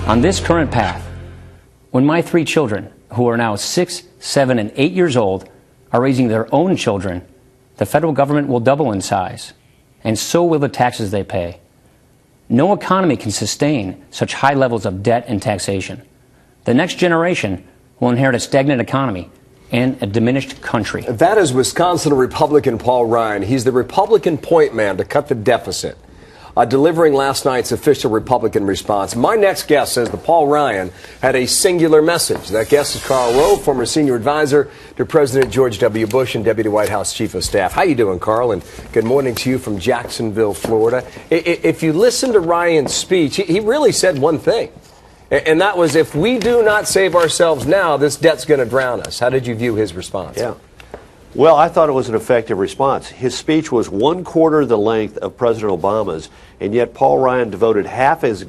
On this current path, when my 3 children, who are now 6, 7, and 8 years old, are raising their own children, the federal government will double in size, and so will the taxes they pay. No economy can sustain such high levels of debt and taxation. The next generation will inherit a stagnant economy and a diminished country. That is Wisconsin Republican Paul Ryan. He's the Republican point man to cut the deficit, delivering last night's official Republican response. My next guest says that Paul Ryan had a singular message. That guest is Karl Rove, former senior advisor to President George W. Bush and Deputy White House Chief of Staff. How you doing, Karl? And good morning to you from Jacksonville, Florida. If you listen to Ryan's speech, he really said one thing, and that was, if we do not save ourselves now, this debt's going to drown us. How did you view his response? Yeah. Well, I thought it was an effective response. His speech was 1/4 the length of President Obama's, and yet Paul Ryan devoted half as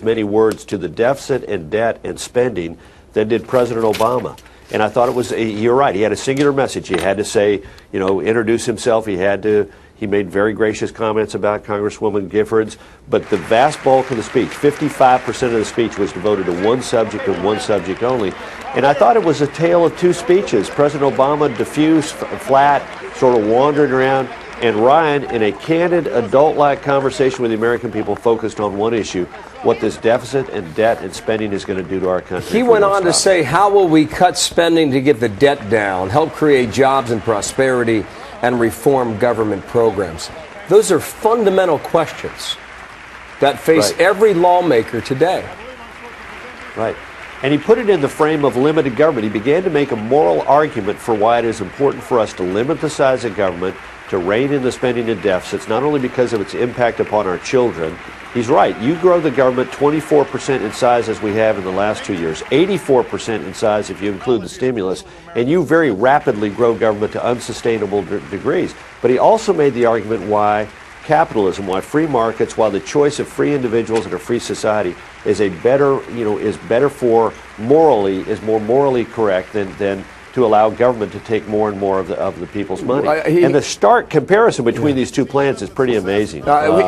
many words to the deficit and debt and spending than did President Obama. And I thought it was, you're right, he had a singular message. He had to say, introduce himself. He made very gracious comments about Congresswoman Giffords, but the vast bulk of the speech, 55% of the speech, was devoted to one subject and one subject only. And I thought it was a tale of two speeches. President Obama diffuse, flat, sort of wandering around, and Ryan, in a candid, adult-like conversation with the American people, focused on one issue: what this deficit and debt and spending is going to do to our country. He went on to say, how will we cut spending to get the debt down, help create jobs and prosperity, and reform government programs? Those are fundamental questions that face every lawmaker today. Right. And he put it in the frame of limited government. He began to make a moral argument for why it is important for us to limit the size of government, to rein in the spending and deficits, not only because of its impact upon our children. He's right. You grow the government 24% in size as we have in the last 2 years, 84% in size if you include the stimulus, and you very rapidly grow government to unsustainable degrees. But he also made the argument why capitalism, why free markets, why the choice of free individuals in a free society is more morally correct than to allow government to take more and more of the people's money. And the stark comparison between these two plans is pretty amazing.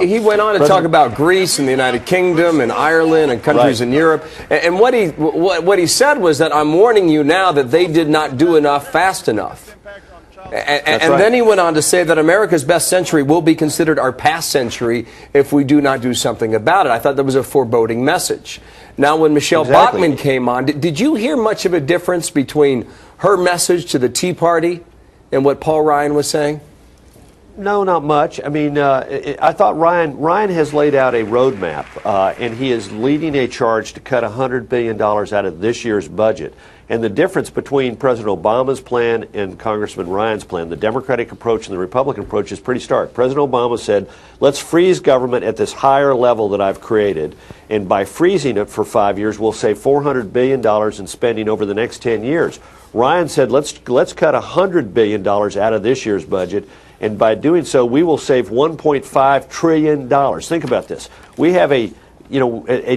He went on to talk about Greece and the United Kingdom and Ireland and countries in Europe. And what he said was that, I'm warning you now that they did not do enough fast enough. And then he went on to say that America's best century will be considered our past century if we do not do something about it. I thought that was a foreboding message. Now, when Michelle Bachmann came on, did you hear much of a difference between her message to the Tea Party and what Paul Ryan was saying? No, not much. I mean, I thought Ryan has laid out a roadmap, and he is leading a charge to cut $100 billion out of this year's budget. And the difference between President Obama's plan and Congressman Ryan's plan, the Democratic approach and the Republican approach, is pretty stark. President Obama said, let's freeze government at this higher level that I've created, and by freezing it for 5 years, we'll save $400 billion in spending over the next 10 years. Ryan said, let's cut $100 billion out of this year's budget, and by doing so, we will save $1.5 trillion. Think about this. We have a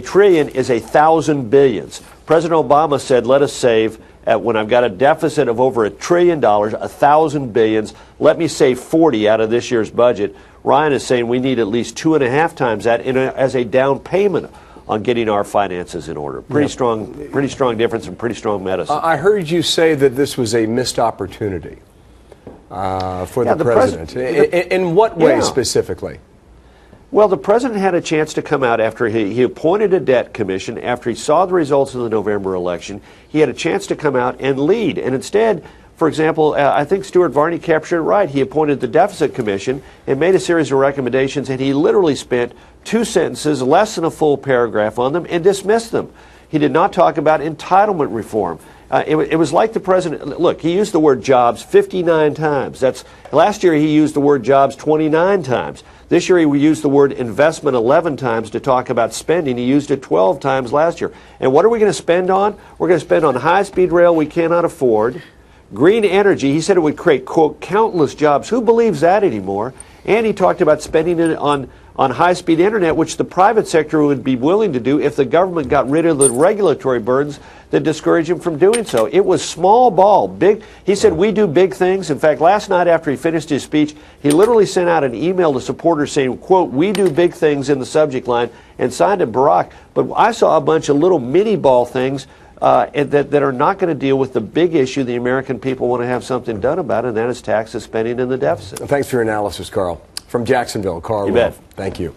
trillion is 1,000 billions. President Obama said, let us save, when I've got a deficit of over $1 trillion, 1,000 billions, let me save 40 out of this year's budget. Ryan is saying we need at least 2.5 times that as a down payment on getting our finances in order. Pretty strong difference and pretty strong medicine. I heard you say that this was a missed opportunity for the president. In what way specifically? Well, the president had a chance to come out after he appointed a debt commission, after he saw the results of the November election. He had a chance to come out and lead. And instead, for example, I think Stuart Varney captured it right. He appointed the deficit commission and made a series of recommendations, and he literally spent 2 sentences, less than a full paragraph on them, and dismissed them. He did not talk about entitlement reform. It was like the president, look, he used the word jobs 59 times. Last year he used the word jobs 29 times. This year he used the word investment 11 times to talk about spending. He used it 12 times last year. And what are we going to spend on? We're going to spend on high-speed rail we cannot afford. Green energy, he said it would create, quote, countless jobs. Who believes that anymore? And he talked about spending it on on high-speed internet, which the private sector would be willing to do if the government got rid of the regulatory burdens that discourage him from doing so. It was small ball, big. He said, we do big things. In fact, last night after he finished his speech, he literally sent out an email to supporters saying, quote, we do big things in the subject line, and signed to Barack. But I saw a bunch of little mini ball things that are not going to deal with the big issue the American people want to have something done about, and that is taxes, spending, and the deficit. Thanks for your analysis, Carl. From Jacksonville, Carl. You bet. Thank you.